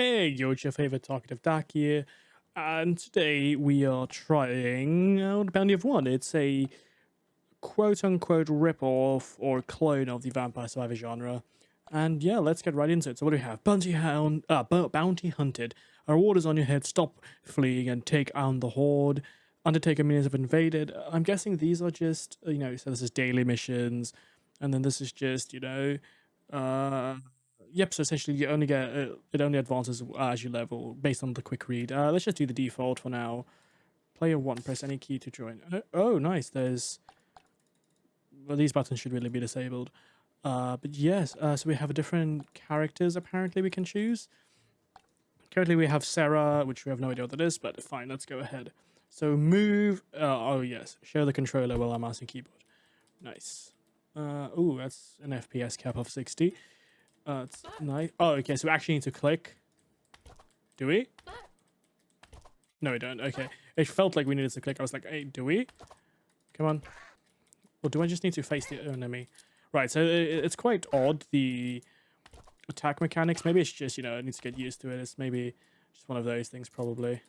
Hey, yo, it's your favorite talkative Dak here, and today we are trying out Bounty of One. It's a quote-unquote rip-off or clone of the Vampire Survivor genre, and yeah, let's get right into it. So what do we have? Bounty Hunted. A reward is on your head. Stop fleeing and take on the Horde. Undertaker minions have invaded. I'm guessing these are just, so this is daily missions, and then this is just, uh, yep, so essentially you only get it only advances as you level based on the quick read. Let's just do the default for now. Player 1, press any key to join. Oh, nice. Well, these buttons should really be disabled. But yes, so we have different characters apparently we can choose. Currently we have Sarah, which we have no idea what that is, but fine, let's go ahead. So move, oh yes, share the controller while I'm mouse and keyboard. Nice. Ooh, that's an FPS cap of 60. It's nice. Oh, okay, so we actually need to click. Do we? No, we don't. Okay. It felt like we needed to click. I was like, hey, do we? Come on. Or do I just need to face the enemy? Right, so it's quite odd, the attack mechanics. Maybe it's just, I need to get used to it. It's maybe just one of those things, probably.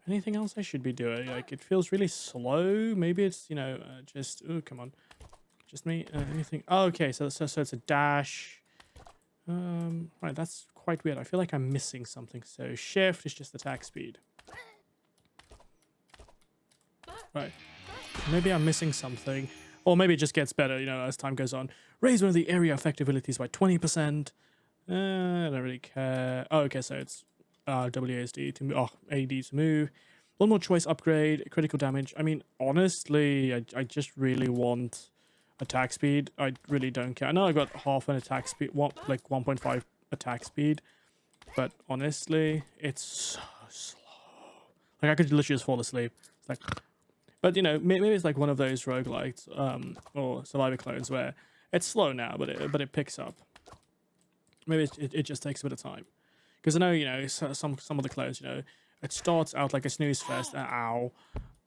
Anything else I should be doing? Like, it feels really slow. Maybe it's, just... Oh, come on. Just me? Anything? Oh, okay, so it's a dash. Right, that's quite weird. I feel like I'm missing something. So shift is just attack speed. Right. Maybe I'm missing something. Or maybe it just gets better, as time goes on. Raise one of the area effect abilities by 20%. I don't really care. Oh, okay, so it's WASD to move. Oh, AD to move. One more choice upgrade. Critical damage. I mean, honestly, I just really want attack speed. I really don't care. I know I got half an attack speed, like 1.5 attack speed, but honestly, it's so slow. Like, I could literally just fall asleep. It's like, but maybe it's like one of those roguelites, or survivor clones where it's slow now, but it picks up. Maybe it just takes a bit of time, because I know some of the clones, it starts out like a snooze fest, ow,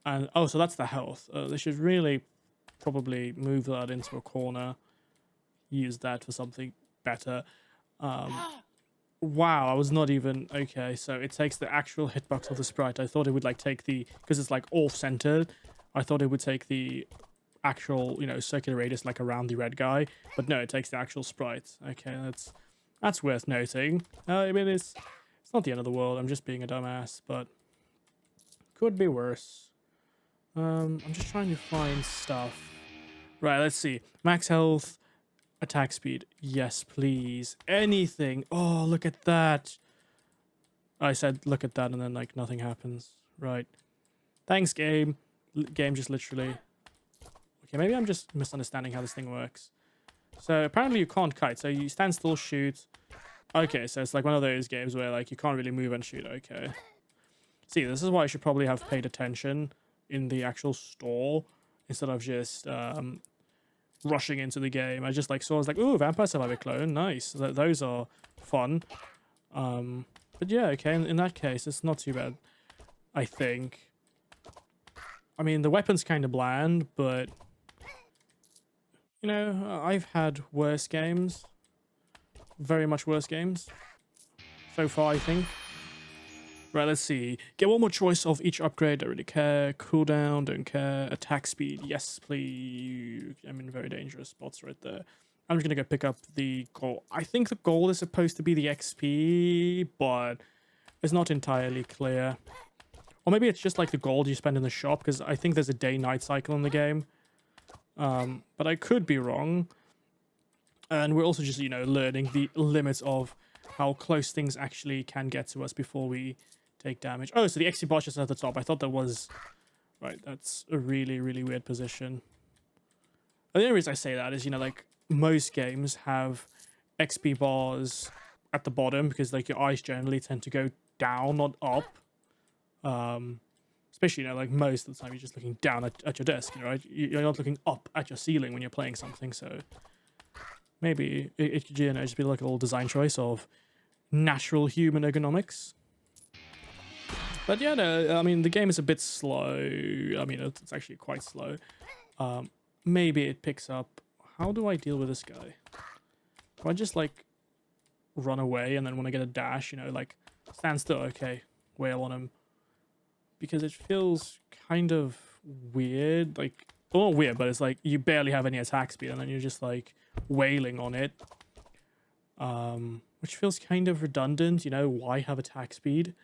and oh, so that's the health. They should really probably move that into a corner, use that for something better. Wow, I was not even okay. So it takes the actual hitbox of the sprite. I thought it would like take the, because it's like off-centered, I thought it would take the actual circular radius like around the red guy, but no, it takes the actual sprite. Okay, that's worth noting. I mean, it's not the end of the world. I'm just being a dumbass, but could be worse. I'm just trying to find stuff. Right, let's see. Max health, attack speed. Yes, please. Anything. Oh, look at that. I said look at that and then like nothing happens. Right. Thanks, game. Game just literally... Okay, maybe I'm just misunderstanding how this thing works. So apparently you can't kite. So you stand still, shoot. Okay, so it's like one of those games where like you can't really move and shoot. Okay. See, this is why I should probably have paid attention in the actual store instead of just rushing into the game. I just like saw, I was like, ooh, Vampire Survivor clone, nice. Those are fun. But yeah, okay, in that case, it's not too bad, I think. I mean, the weapon's kind of bland, but I've had worse games. Very much worse games. So far, I think. Right, let's see. Get one more choice of each upgrade. Don't really care. Cooldown, don't care. Attack speed, yes, please. I'm in very dangerous spots right there. I'm just gonna go pick up the gold. I think the gold is supposed to be the XP, but it's not entirely clear. Or maybe it's just like the gold you spend in the shop, because I think there's a day-night cycle in the game. But I could be wrong. And we're also just, learning the limits of how close things actually can get to us before we take damage. Oh, so the XP bar is just at the top. I thought that was... Right, that's a really, really weird position. And the only reason I say that is, like, most games have XP bars at the bottom because, like, your eyes generally tend to go down, not up. Especially, like, most of the time you're just looking down at your desk, right? You're not looking up at your ceiling when you're playing something, so... Maybe it could, just be like a little design choice of natural human ergonomics. But yeah, no, I mean, the game is a bit slow. I mean, it's actually quite slow. Maybe it picks up. How do I deal with this guy? Do I just, like, run away, and then when I get a dash, you know, like stand still, okay, wail on him, because it feels kind of weird, like, well, not weird, but it's like you barely have any attack speed, and then you're just like wailing on it, which feels kind of redundant. You know, why have attack speed?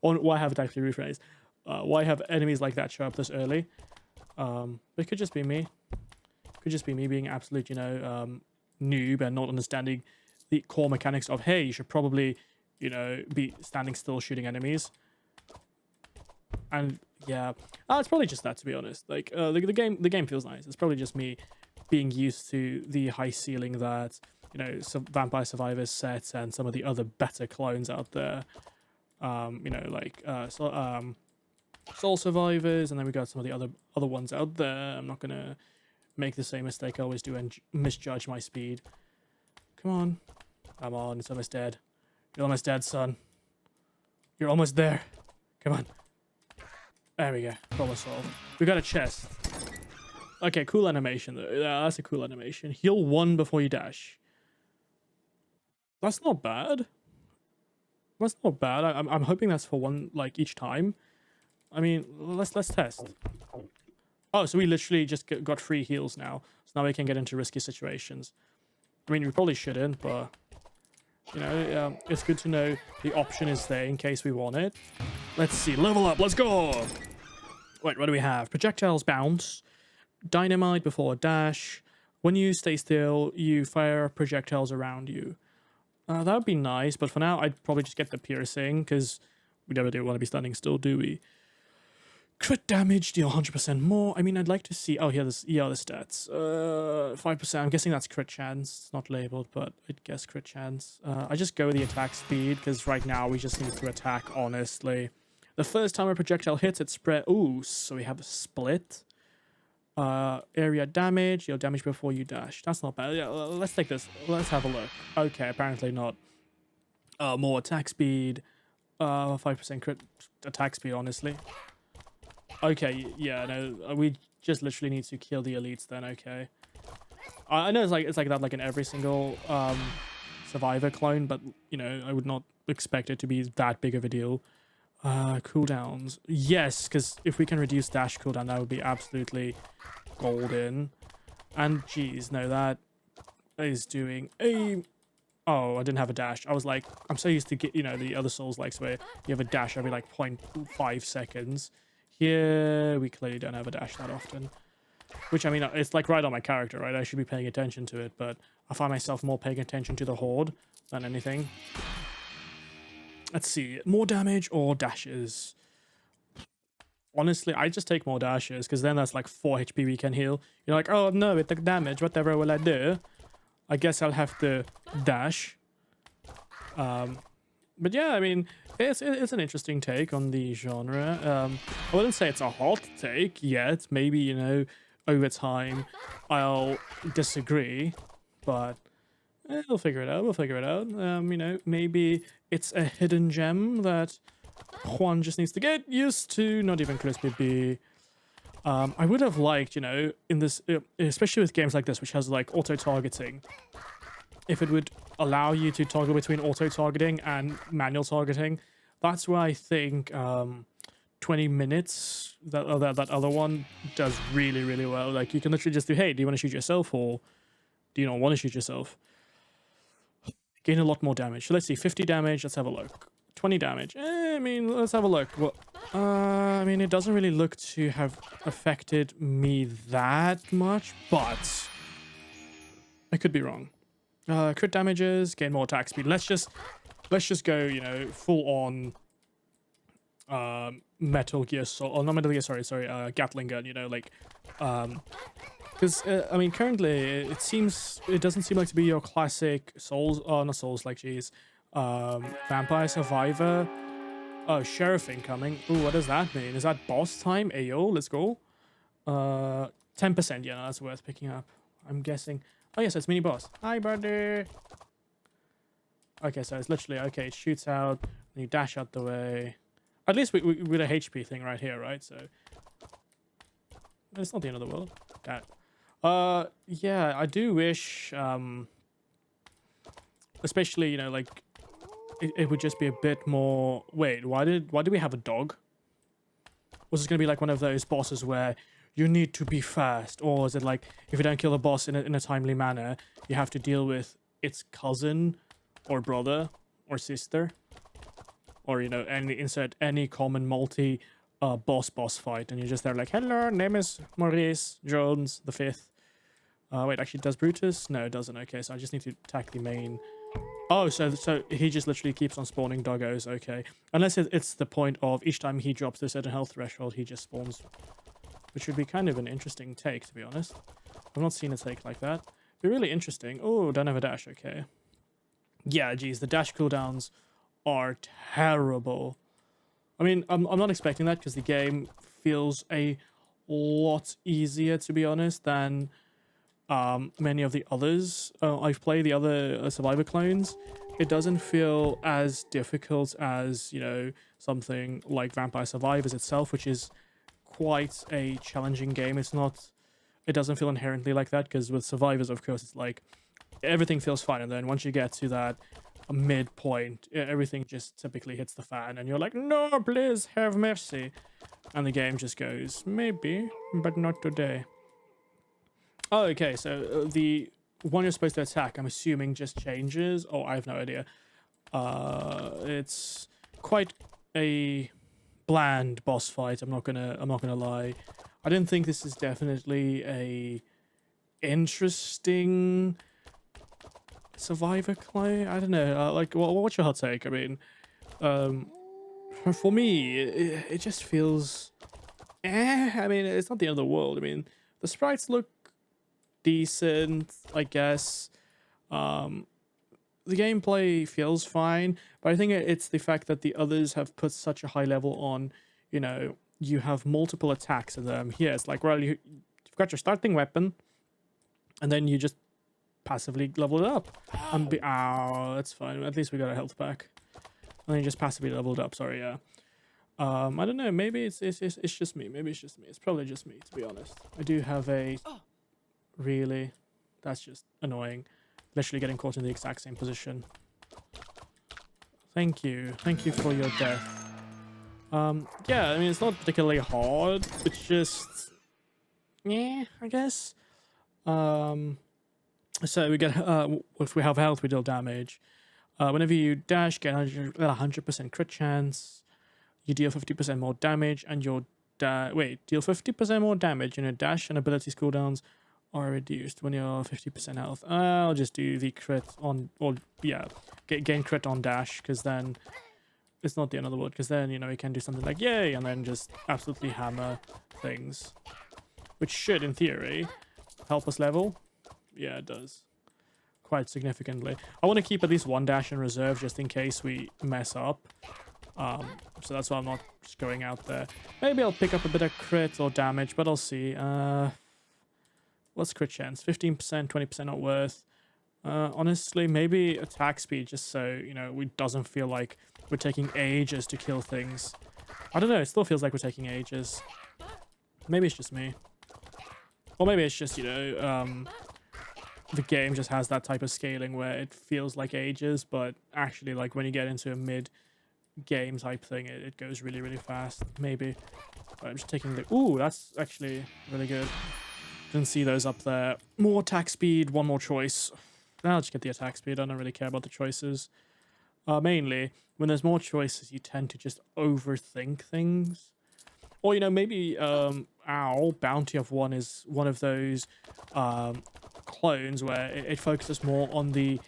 Or why have attack speed? Rephrase. Why have enemies like that show up this early? It could just be me. Could just be me being absolute, you know, noob and not understanding the core mechanics of, hey, you should probably, you know, be standing still shooting enemies. And yeah, it's probably just that, to be honest. Like, the game feels nice. It's probably just me being used to the high ceiling that, you know, some Vampire Survivors sets and some of the other better clones out there. You know, like Soul Survivors, and then we got some of the other ones out there. I'm not gonna make the same mistake I always do and misjudge my speed. Come on. Come on, it's almost dead. You're almost dead, son. You're almost there. Come on. There we go. Problem solved. We got a chest. Okay, cool animation though. Yeah, that's a cool animation. Heal 1 before you dash. That's not bad. That's not bad. I'm hoping that's for 1, like, each time. I mean, let's test. Oh, so we literally just got 3 heals now. So now we can get into risky situations. I mean, we probably shouldn't, but, you know, it's good to know the option is there in case we want it. Let's see. Level up. Let's go. Wait, what do we have? Projectiles bounce. Dynamite before a dash. When you stay still, you fire projectiles around you. That would be nice, but for now, I'd probably just get the piercing, because we never do want to be standing still, do we? Crit damage, deal 100% more. I mean, I'd like to see... Oh, here, the stats. 5%. I'm guessing that's crit chance. It's not labeled, but I'd guess crit chance. I just go with the attack speed, because right now we just need to attack, honestly. The first time a projectile hits, it spread... Ooh, so we have a split. Area damage. Your damage before you dash. That's not bad. Yeah, let's take this. Let's have a look. Okay, apparently not. More attack speed. 5% crit attack speed, honestly. Okay, yeah, no, we just literally need to kill the elites then, okay. I know it's like that like in every single Survivor clone, but, you know, I would not expect it to be that big of a deal. Cooldowns. Yes, because if we can reduce dash cooldown, that would be absolutely golden. And, geez, no, that is doing a... Oh, I didn't have a dash. I was like, I'm so used to get, you know, the other Souls-likes where you have a dash every like 0.5 seconds. Here, we clearly don't have a dash that often. Which, I mean, it's like right on my character, right? I should be paying attention to it, but I find myself more paying attention to the horde than anything. Let's see. More damage or dashes? Honestly, I just take more dashes, because then that's like 4 HP we can heal. You're like, oh no, it took damage. Whatever will I do? I guess I'll have to dash. But yeah, I mean, it's an interesting take on the genre. I wouldn't say it's a hot take yet. Maybe, you know, over time I'll disagree, but we'll figure it out. We'll figure it out. You know, maybe it's a hidden gem that Juan just needs to get used to. Not even Crispy B. I would have liked, you know, in this, especially with games like this, which has like auto-targeting, if it would allow you to toggle between auto-targeting and manual targeting. That's where I think 20 minutes, that other one, does really, really well. Like, you can literally just do, hey, do you want to shoot yourself, or do you not want to shoot yourself? Gain a lot more damage. So let's see, 50 damage, let's have a look. 20 damage. I mean, let's have a look. Well, I mean, it doesn't really look to have affected me that much, but I could be wrong. Crit damages, gain more attack speed. Let's just go, you know, full on Metal Gear Solid, or not Metal Gear, sorry, Gatling gun, you know, like, because, I mean, currently, it doesn't seem like to be your classic Souls, not Souls, like, geez, Vampire Survivor. Oh, Sheriff incoming. Ooh, what does that mean? Is that boss time? Ayo, let's go. 10%, yeah, no, that's worth picking up, I'm guessing. Oh, yes, it's mini boss. Hi, buddy. Okay, so it's literally, okay, it shoots out, and you dash out the way. At least with a HP thing right here, right? So it's not the end of the world. That. Yeah, I do wish Especially, you know, like it would just be a bit more. Wait, why do we have a dog? Was this gonna be like one of those bosses where you need to be fast, or is it like if you don't kill the boss in a timely manner, you have to deal with its cousin, or brother, or sister, or you know, insert any common multi boss fight, and you're just there like, hello, name is Maurice Jones the Fifth. Wait, actually, does Brutus? No, it doesn't. Okay, so I just need to attack the main. Oh, so he just literally keeps on spawning doggos. Okay, unless it's the point of each time he drops to a certain health threshold, he just spawns, which would be kind of an interesting take, to be honest. I've not seen a take like that. Be really interesting. Oh, don't have a dash. Okay. Yeah, geez, the dash cooldowns are terrible. I mean, I'm not expecting that because the game feels a lot easier, to be honest, than many of the others I've played, the other Survivor clones. It doesn't feel as difficult as, you know, something like Vampire Survivors itself, which is quite a challenging game. It doesn't feel inherently like that, because with Survivors, of course, it's like everything feels fine, and then once you get to that midpoint, everything just typically hits the fan, and you're like, no, please have mercy, and the game just goes, maybe, but not today. Oh, okay, so the one you're supposed to attack, I'm assuming, just changes. Oh, I have no idea. It's quite a bland boss fight. I'm not gonna lie. I didn't think this is definitely a interesting Survivor clone. I don't know. Like, what's your hot take? I mean, for me, it just feels. I mean, it's not the end of the world. I mean, the sprites look decent, I guess. The gameplay feels fine, but I think it's the fact that the others have put such a high level on, you know, you have multiple attacks in them. Here, it's like, well, you've got your starting weapon, and then you just passively level it up. Ow, that's fine. At least we got a health back. And then you just passively leveled up. Sorry, yeah. I don't know. Maybe it's just me. Maybe it's just me. It's probably just me, to be honest. I do have a. Really, that's just annoying. Literally getting caught in the exact same position. Thank you for your death. Yeah, I mean, it's not particularly hard. It's just, yeah, I guess. So we get, if we have health, we deal damage. Whenever you dash, get 100% crit chance. You deal 50% more damage, and your deal 50% more damage, and your dash and abilities cooldowns are reduced when you're 50% health. I'll just do the crit on, or yeah, gain crit on dash, because then it's not the end of the world, because then, you know, you can do something like yay, and then just absolutely hammer things, which should, in theory, help us level. Yeah, it does. Quite significantly. I want to keep at least one dash in reserve just in case we mess up. So that's why I'm not just going out there. Maybe I'll pick up a bit of crit or damage, but I'll see. What's crit chance? 15%, 20% not worth. Honestly, maybe attack speed, just so, you know, it doesn't feel like we're taking ages to kill things. I don't know, it still feels like we're taking ages. Maybe it's just me. Or maybe it's just, you know, the game just has that type of scaling where it feels like ages, but actually, like, when you get into a mid-game type thing, it goes really, really fast. Maybe. But I'm just taking the... Ooh, that's actually really good. Didn't see those up there. More attack speed, one more choice. I'll just get the attack speed. I don't really care about the choices. Mainly, when there's more choices, you tend to just overthink things. Or, you know, maybe, Bounty of One is one of those clones where it focuses more on the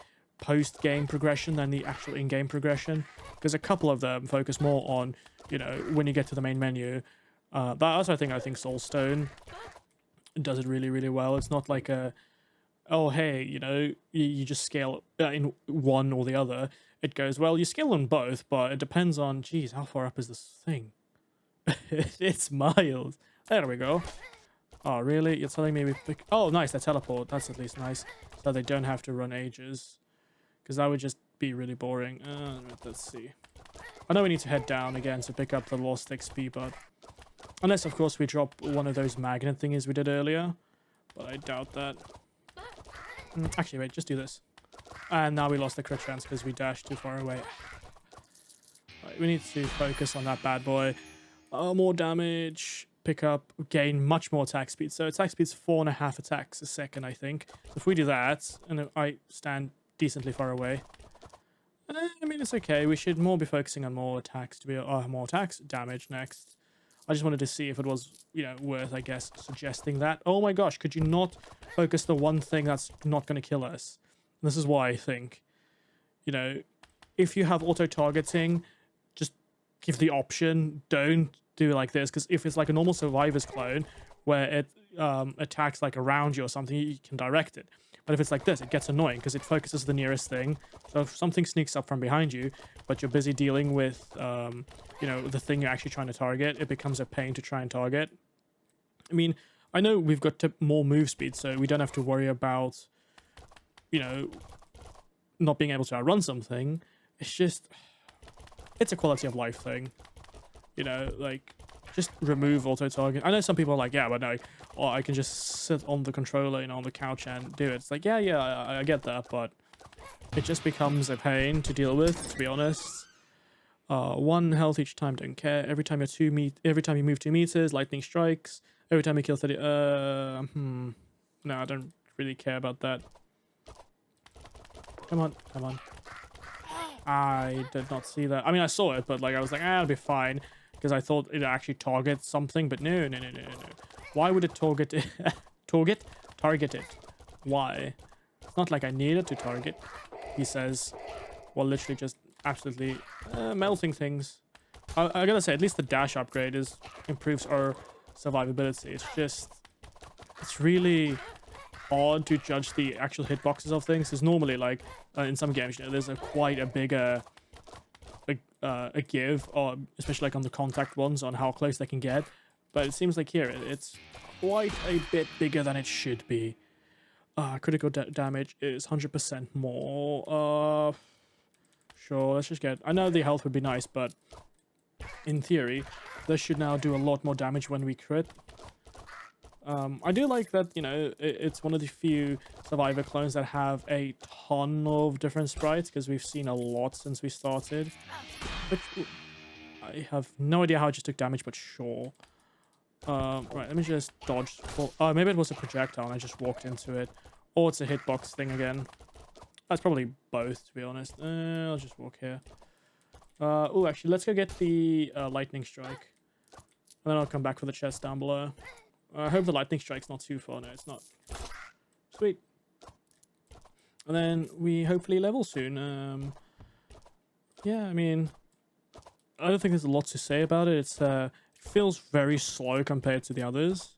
post-game progression than the actual in-game progression. Because a couple of them focus more on, you know, when you get to the main menu. But also I think Soulstone does it really, really well. It's not like a, oh, hey, you know, you just scale in one or the other. It goes, well, you scale on both, but it depends on, geez, how far up is this thing? It's miles. There we go. Oh, really? You're telling me we pick... Oh, nice, they teleport. That's at least nice. So they don't have to run ages. Because that would just be really boring. Let's see. I know we need to head down again to pick up the lost XP, but... Unless, of course, we drop one of those magnet thingies we did earlier. But I doubt that. Actually, wait, just do this. And now we lost the crit chance because we dashed too far away. Right, we need to focus on that bad boy. More damage. Pick up, gain much more attack speed. So attack speed's 4.5 attacks a second, I think. So if we do that, and I stand decently far away, I mean, it's okay. We should more be focusing on more attacks to be more attacks, damage next. I just wanted to see if it was, you know, worth, I guess, suggesting that. Oh my gosh, could you not focus the one thing that's not going to kill us? And this is why I think, you know, if you have auto-targeting, just give the option. Don't do it like this, because if it's like a normal survivor's clone where it attacks like around you or something, you can direct it. But if it's like this, it gets annoying because it focuses the nearest thing. So if something sneaks up from behind you, but you're busy dealing with, you know, the thing you're actually trying to target, it becomes a pain to try and target. I mean, I know we've got more move speed, so we don't have to worry about, you know, not being able to outrun something. It's just, it's a quality of life thing. You know, like, just remove auto-target. I know some people are like, yeah, but no, or I can just sit on the controller, you know, on the couch and do it. It's like, yeah, I get that, but it just becomes a pain to deal with, to be honest. 1 health each time, don't care. Every time you move 2 meters, lightning strikes. Every time you kill 30, no, I don't really care about that. Come on. I did not see that. I mean, I saw it, but like, I was like, it'll be fine. Because I thought it actually targets something, but no. Why would it target it? Target it. Why? It's not like I needed to target, he says, while literally just absolutely melting things. I gotta say, at least the dash upgrade improves our survivability. It's just, it's really odd to judge the actual hitboxes of things, because normally, like, in some games, you know, there's quite a bigger a give, or especially like on the contact ones, on how close they can get. But it seems like here it's quite a bit bigger than it should be. Critical damage is 100% more. Sure, let's just get, I know the health would be nice, but in theory this should now do a lot more damage when we crit. I do like that, you know, it's one of the few Survivor clones that have a ton of different sprites, because we've seen a lot since we started. But I have no idea how I just took damage, but sure. Right, let me just dodge. Maybe it was a projectile and I just walked into it. Or it's a hitbox thing again. That's probably both, to be honest. I'll just walk here. Oh, actually, let's go get the lightning strike. And then I'll come back for the chest down below. I hope the lightning strike's not too far. No, it's not. Sweet. And then we hopefully level soon. Yeah, I mean, I don't think there's a lot to say about it. It feels very slow compared to the others.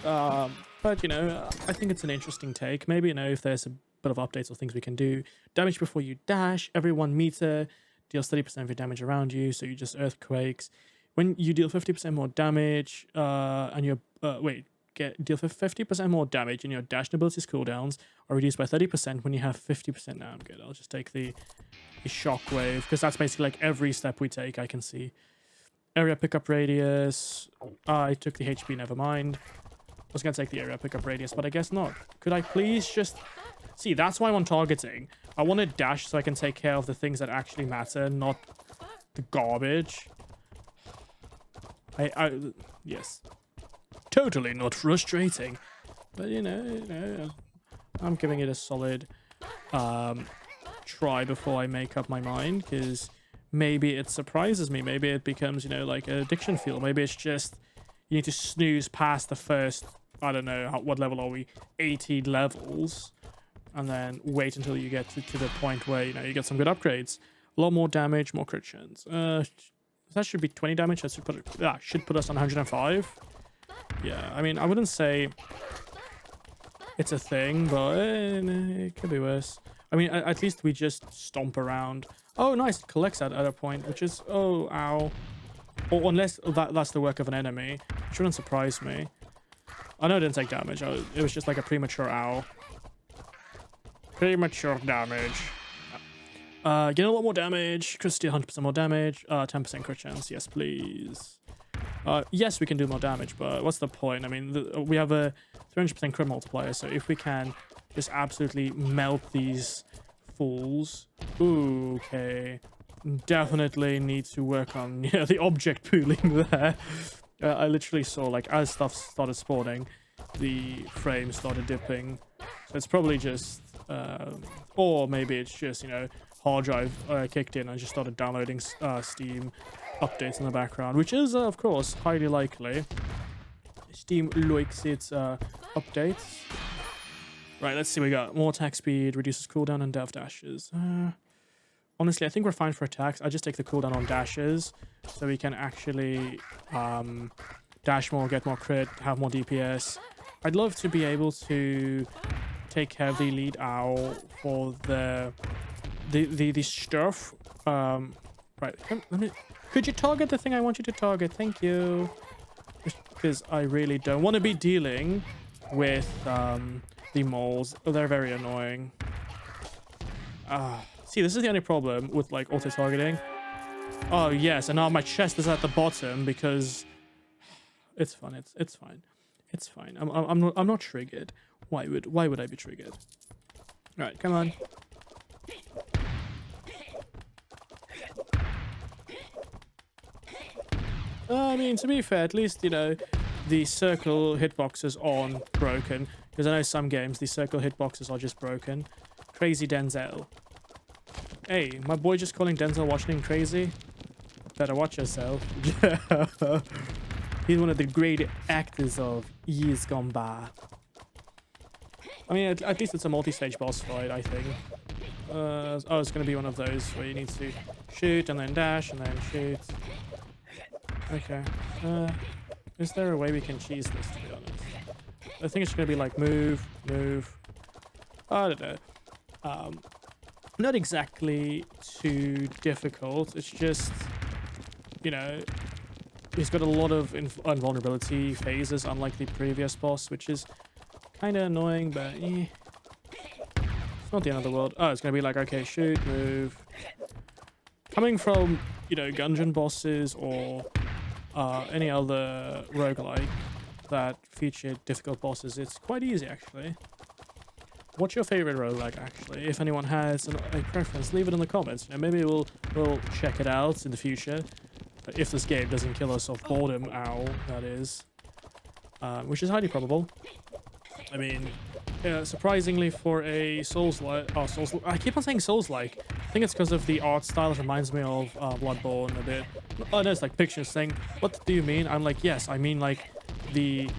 But, you know, I think it's an interesting take. Maybe, you know, if there's a bit of updates or things we can do. Damage before you dash. Every 1 meter deals 30% of your damage around you, so you just earthquakes. When you deal 50% more damage, and your deal 50% more damage, and your dash abilities cooldowns are reduced by 30% when you have 50%. Now I'm good. I'll just take the shockwave, because that's basically like every step we take. I can see area pickup radius. I took the HP. Never mind. I was gonna take the area pickup radius, but I guess not. Could I please just see? That's why I'm on targeting. I want to dash so I can take care of the things that actually matter, not the garbage. Yes, totally not frustrating, but you know, I'm giving it a solid try before I make up my mind, because maybe it surprises me. Maybe it becomes, you know, like an addiction feel. Maybe it's just you need to snooze past the first, I don't know, what level are we, 80 levels, and then wait until you get to the point where, you know, you get some good upgrades. A lot more damage, more crit chance. That should be 20 damage. That should put us on 105. Yeah, I mean, I wouldn't say it's a thing, but it could be worse. I mean, at least we just stomp around. Oh, nice. It collects at a point, which is... Oh, ow. Or unless that's the work of an enemy. Which wouldn't surprise me. I know it didn't take damage. It was just like a premature ow. Premature damage. Get a lot more damage. Could steal 100% more damage. 10% crit chance. Yes, please. Yes, we can do more damage, but what's the point? I mean, we have a 300% crit multiplier, so if we can just absolutely melt these fools. Ooh, okay. Definitely need to work on the object pooling there. I literally saw, like, as stuff started spawning, the frame started dipping. So it's probably just, or maybe it's just, hard drive kicked in and just started downloading Steam updates in the background, which is, of course, highly likely. Steam likes its updates. Right, let's see. We got more attack speed, reduces cooldown, and dev dashes. Honestly, I think we're fine for attacks. I just take the cooldown on dashes, so we can actually dash more, get more crit, have more DPS. I'd love to be able to take heavy lead out for the stuff. Right, let me. Could you target the thing I want you to target? Thank you. Just because I really don't want to be dealing with the moles. Oh, they're very annoying. See, this is the only problem with, like, auto-targeting. Oh, yes, and now my chest is at the bottom because... It's fun, it's fine. It's fine. I'm not triggered. Why would I be triggered? Alright, come on. I mean, to be fair, at least, the circle hitboxes aren't broken. Because I know some games, the circle hitboxes are just broken. Crazy Denzel. Hey, my boy just calling Denzel Washington crazy? Better watch yourself. He's one of the great actors of years gone by. I mean, at least it's a multi-stage boss fight, I think. Oh, it's going to be one of those where you need to shoot and then dash and then shoot. Okay. Is there a way we can cheese this, to be honest? I think it's going to be like move, move. I don't know. Not exactly too difficult. It's just, he's got a lot of invulnerability phases, unlike the previous boss, which is kind of annoying, but it's not the end of the world. Oh, it's going to be like, okay, shoot, move. Coming from, gungeon bosses or any other roguelike that feature difficult bosses, it's quite easy, actually. What's your favorite roguelike, actually? If anyone has a preference, leave it in the comments. Maybe we'll check it out in the future. If this game doesn't kill us of boredom, that is. Which is highly probable. I mean, surprisingly for a Souls-like... Oh, Souls... I keep on saying Souls-like. I think it's because of the art style. It reminds me of Bloodborne a bit. Oh, no, it's like pictures saying, what do you mean? I'm like, yes, I mean, like, the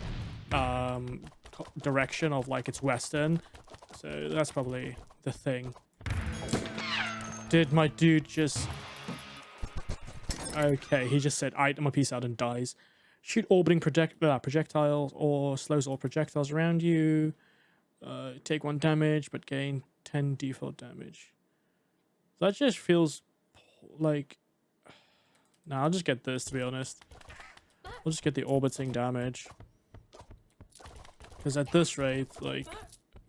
direction of, like, it's Western. So that's probably the thing. Did my dude just... Okay, he just said, I'm a piece out and dies. Shoot orbiting projectiles or slows all projectiles around you. Take 1 damage, but gain 10 default damage. That just feels like... Nah, I'll just get this, to be honest. I'll just get the orbiting damage. Because at this rate, like...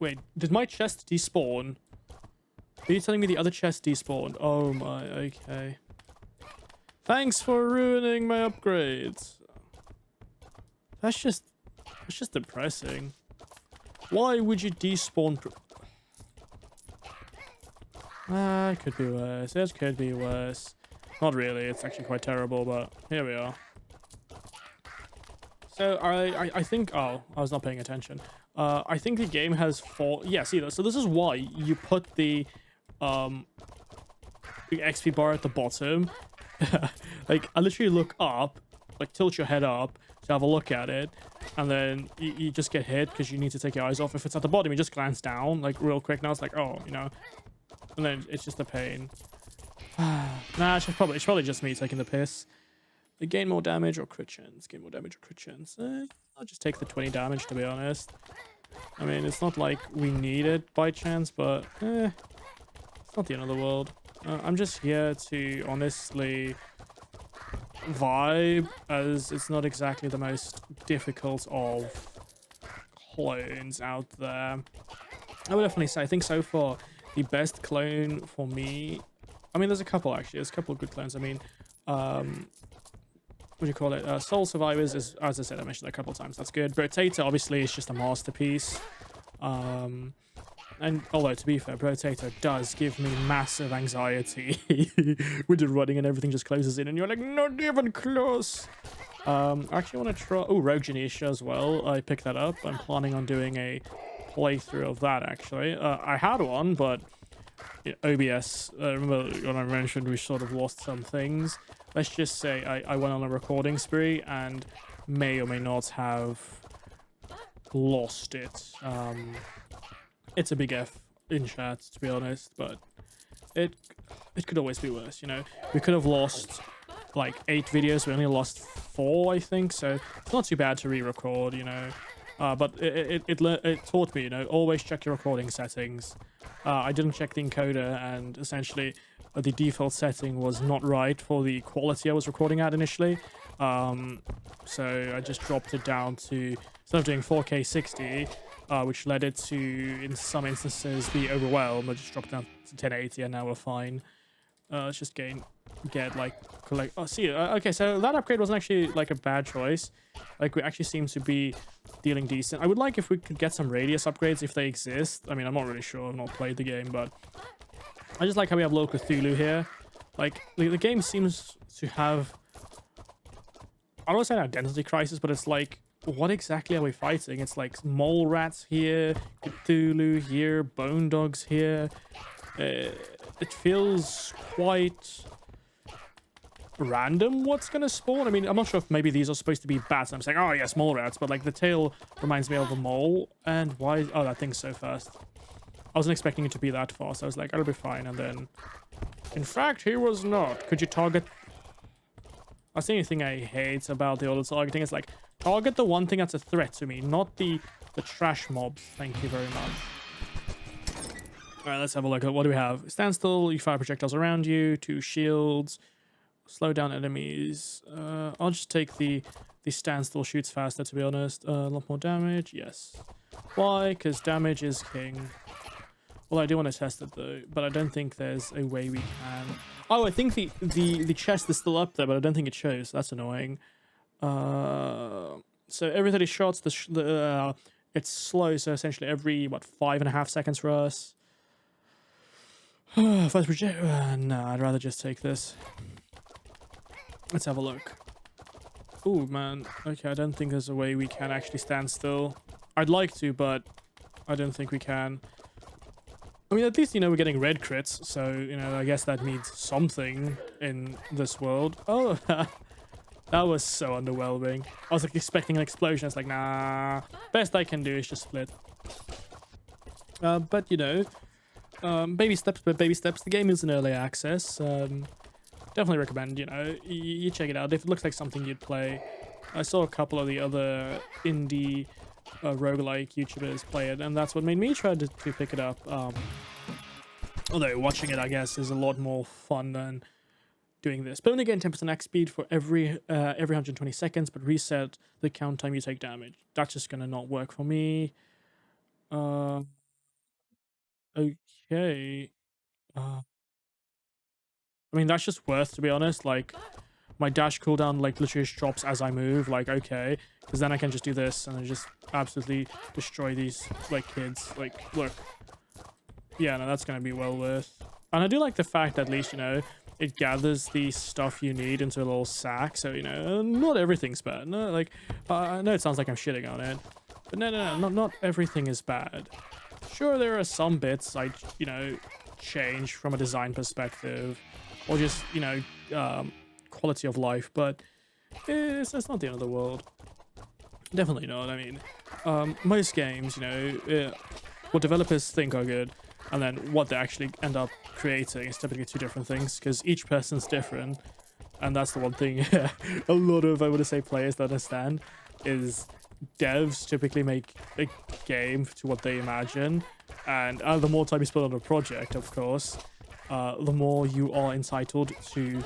Wait, did my chest despawn? Are you telling me the other chest despawned? Oh my, okay. Thanks for ruining my upgrades. That's just depressing. Why would you despawn? It could be worse. It could be worse. Not really. It's actually quite terrible, but here we are. So I think... Oh, I was not paying attention. I think the game has 4... Yeah, see, so this is why you put the XP bar at the bottom. Like, I literally look up, like, tilt your head up to have a look at it, and then you just get hit because you need to take your eyes off. If it's at the bottom, you just glance down, like, real quick. Now it's like, oh, and then it's just a pain. Nah, it's probably just me taking the piss. They gain more damage or crit chance. Gain more damage or crit chance. I'll just take the 20 damage, to be honest. I mean, it's not like we need it by chance, but it's not the end of the world. I'm just here to honestly vibe, as it's not exactly the most difficult of clones out there. I would definitely say, I think so far, the best clone for me... I mean, there's a couple, actually. There's a couple of good clones. I mean, what do you call it? Soul Survivors is, as I said, I mentioned that a couple of times. That's good. Rotator, obviously, is just a masterpiece. And although, to be fair, Potato does give me massive anxiety with the running and everything just closes in and you're like, not even close. I actually want to try... Oh, Rogue Janisha as well. I picked that up. I'm planning on doing a playthrough of that, actually. I had one, but OBS, remember when I mentioned we sort of lost some things? Let's just say I went on a recording spree and may or may not have lost it. It's a big F in chat, to be honest, but it could always be worse, you know? We could have lost like 8 videos, we only lost 4, I think, so it's not too bad to re-record, you know? But it taught me, you know, always check your recording settings. I didn't check the encoder, and essentially the default setting was not right for the quality I was recording at initially. So I just dropped it down to, instead of doing 4K 60, which led it to, in some instances, be overwhelmed. I just dropped down to 1080 and now we're fine. Let's just collect... Oh, see, okay, so that upgrade wasn't actually, like, a bad choice. Like, we actually seem to be dealing decent. I would like if we could get some radius upgrades if they exist. I mean, I'm not really sure. I've not played the game, but I just like how we have local Cthulhu here. Like, the game seems to have... I don't want to say an identity crisis, but it's like, what exactly are we fighting? It's like mole rats here, Cthulhu here, bone dogs here. It feels quite random what's gonna spawn. I mean, I'm not sure if maybe these are supposed to be bats. I'm saying, oh yes, mole rats, but like the tail reminds me of a mole. And why? Oh, that thing's so fast. I wasn't expecting it to be that fast. I was like, I'll be fine. And then, in fact, he was not. Could you target? That's the only thing I hate about the auto targeting. It's like, target the one thing that's a threat to me, not the trash mobs. Thank you very much. Alright, let's have a look at what do we have. Stand still, you fire projectiles around you, 2 shields, slow down enemies. I'll just take the standstill shoots faster, to be honest. A lot more damage, yes. Why? Because damage is king. Well, I do want to test it though, but I don't think there's a way we can. Oh, I think the chest is still up there, but I don't think it shows. That's annoying. So every 30 shots, it's slow. So essentially every, what, 5.5 seconds for us. First project. No, I'd rather just take this. Let's have a look. Oh man. Okay, I don't think there's a way we can actually stand still. I'd like to, but I don't think we can. I mean, at least, you know, we're getting red crits, so, you know, I guess that means something in this world. Oh, that was so underwhelming. I was, like, expecting an explosion. It's like, nah, best I can do is just split. But, you know, baby steps, but baby steps. The game is in early access. Definitely recommend, you know, you check it out. If it looks like something you'd play. I saw a couple of the other indie roguelike YouTubers play it, and that's what made me try to pick it up. Although watching it, I guess, is a lot more fun than doing this. But only gain 10% X speed for every 120 seconds, but reset the count time you take damage. That's just gonna not work for me. Okay. I mean, that's just worth, to be honest. Like, my dash cooldown, like, literally just drops as I move. Like, okay. Because then I can just do this and I just absolutely destroy these, like, kids. Like, look. Yeah, no, that's going to be well worth. And I do like the fact that, at least, you know, it gathers the stuff you need into a little sack. So, you know, not everything's bad. No, like, I know it sounds like I'm shitting on it. But no, not everything is bad. Sure, there are some bits I, you know, change from a design perspective. Or just, you know, quality of life. But it's not the end of the world. Definitely not. I mean, most games, you know, what developers think are good, and then what they actually end up creating is typically 2 different things, because each person's different. And that's the one thing a lot of, I would say, players that understand is devs typically make a game to what they imagine. And the more time you spend on a project, of course, the more you are entitled to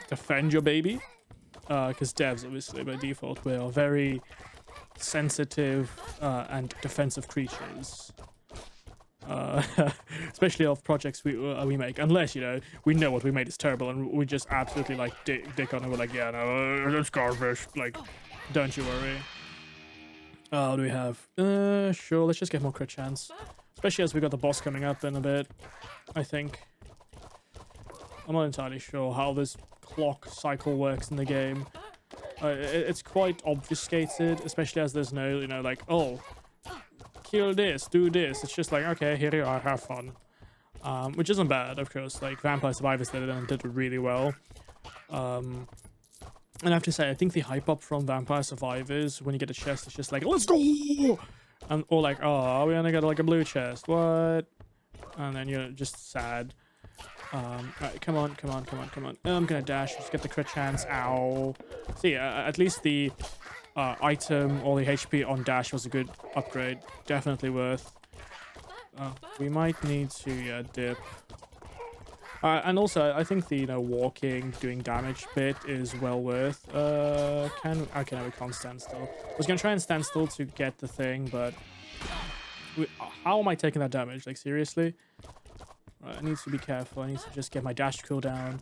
defend your baby. Because devs, obviously, by default, we are very sensitive and defensive creatures. Especially of projects we make, unless, you know, we know what we made is terrible and we just absolutely, like, dick on it. We're like, yeah, no, it's garbage. Like, don't you worry. What do we have? Sure, let's just get more crit chance. Especially as we got the boss coming up in a bit, I think. I'm not entirely sure how this clock cycle works in the game. It's quite obfuscated, especially as there's no, like, oh, kill this, do this. It's just like, okay, here you are, have fun. Which isn't bad, of course. Like, Vampire Survivors did it and did it really well. And I have to say, I think the hype up from Vampire Survivors when you get a chest is just like, let's go! And, or like, oh, we only got like a blue chest, what? And then you're just sad. Right, come on. I'm gonna dash, just get the crit chance, ow. See, at least the item or the HP on dash was a good upgrade. Definitely worth. We might need to dip. And also, I think the walking, doing damage bit is well worth. Okay, no, we can't stand still. I was gonna try and stand still to get the thing, but how am I taking that damage? Like, seriously? Right, I need to be careful. I need to just get my dash cooldown.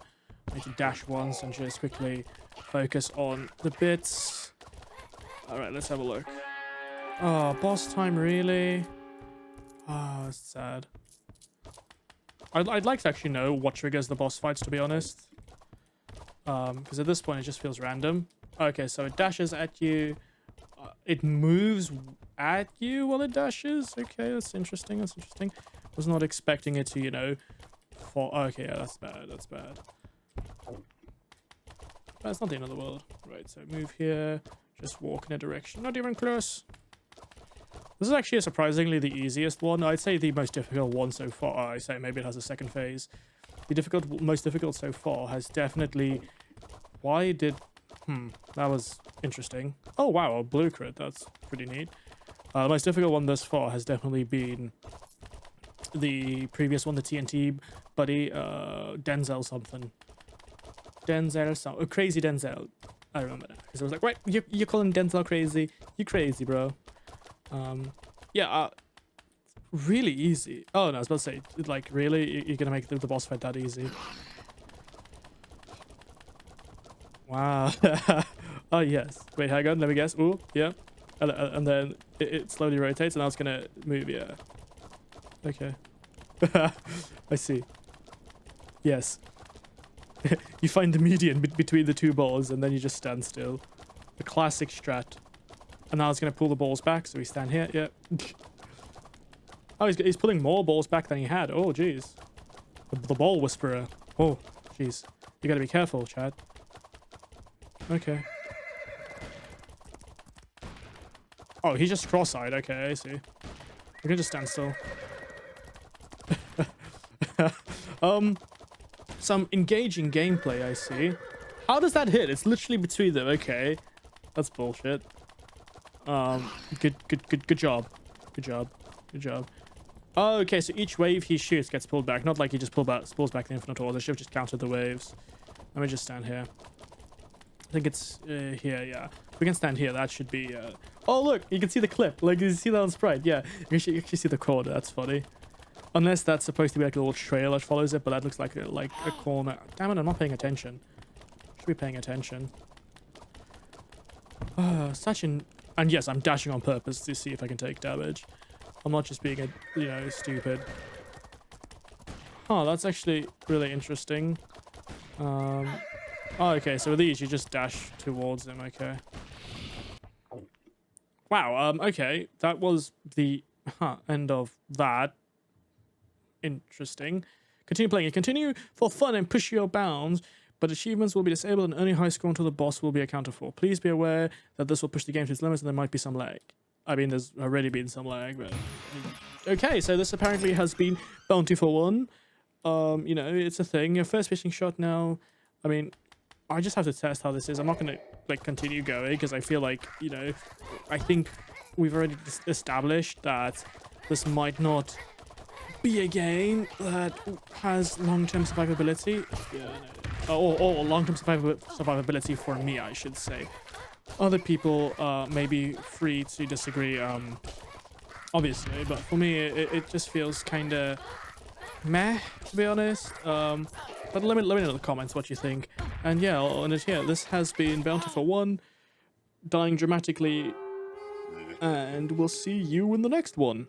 I need to dash once and just quickly focus on the bits. Alright, let's have a look. Oh, boss time, really? Oh, it's sad. I'd like to actually know what triggers the boss fights, to be honest. Because at this point, it just feels random. Okay, so it dashes at you. It moves at you while it dashes. Okay, that's interesting. Was not expecting it to, fall. Okay, yeah, that's bad. That's not the end of the world. Right, so move here. Just walk in a direction. Not even close. This is actually surprisingly the easiest one. I'd say the most difficult one so far. I say maybe it has a second phase. The most difficult so far has definitely... Why did... that was interesting. Oh, wow, a blue crit. That's pretty neat. The most difficult one thus far has definitely been the previous one, the TNT buddy, Denzel something. Crazy Denzel. I remember that. Because I was like, wait, you're calling Denzel crazy? You crazy, bro. Really easy. Oh, no, I was about to say, like, really? You're gonna make the boss fight that easy? Wow. Oh, yes. Wait, hang on, let me guess. Ooh, yeah. And then it slowly rotates, and I was gonna move, yeah. Okay. I see. Yes. You find the median between the two balls, and then you just stand still. The classic strat. And now it's going to pull the balls back, so we stand here. Yeah. Oh, he's pulling more balls back than he had. Oh, jeez. The ball whisperer. Oh, jeez. You got to be careful, Chad. Okay. Oh, he's just cross-eyed. Okay, I see. We can just stand still. Some engaging gameplay, I see. How does that hit? It's literally between them. Okay. That's bullshit. Good job. Oh, okay, so each wave he shoots gets pulled back. Not like he just pulls back the infinite order. They should have just counted the waves. Let me just stand here. I think it's here, yeah. We can stand here. That should be... Oh, look! You can see the clip. Like, you see that on Sprite? Yeah. You can actually see the corner. That's funny. Unless that's supposed to be like a little trail that follows it, but that looks like a corner. Damn it, I'm not paying attention. Should be paying attention. Such an... And yes, I'm dashing on purpose to see if I can take damage. I'm not just being stupid. Oh, that's actually really interesting. Oh, okay, so with these, you just dash towards them, okay. Wow, okay, that was the end of that. Interesting. Continue playing it. Continue for fun and push your bounds, but achievements will be disabled and only high score until the boss will be accounted for. Please be aware that this will push the game to its limits and there might be some lag. I mean, there's already been some lag, but... Okay, so this apparently has been Bounty for 1. It's a thing. Your first fishing shot now. I mean, I just have to test how this is. I'm not going to, continue going because I feel like, I think we've already established that this might not be a game that has long-term survivability. Yeah, or long-term survivability for me, I should say. Other people may be free to disagree, obviously, but for me, it just feels kind of meh, to be honest. But let me know in the comments what you think. And yeah, on it here, this has been Bounty for 1, dying dramatically and we'll see you in the next one.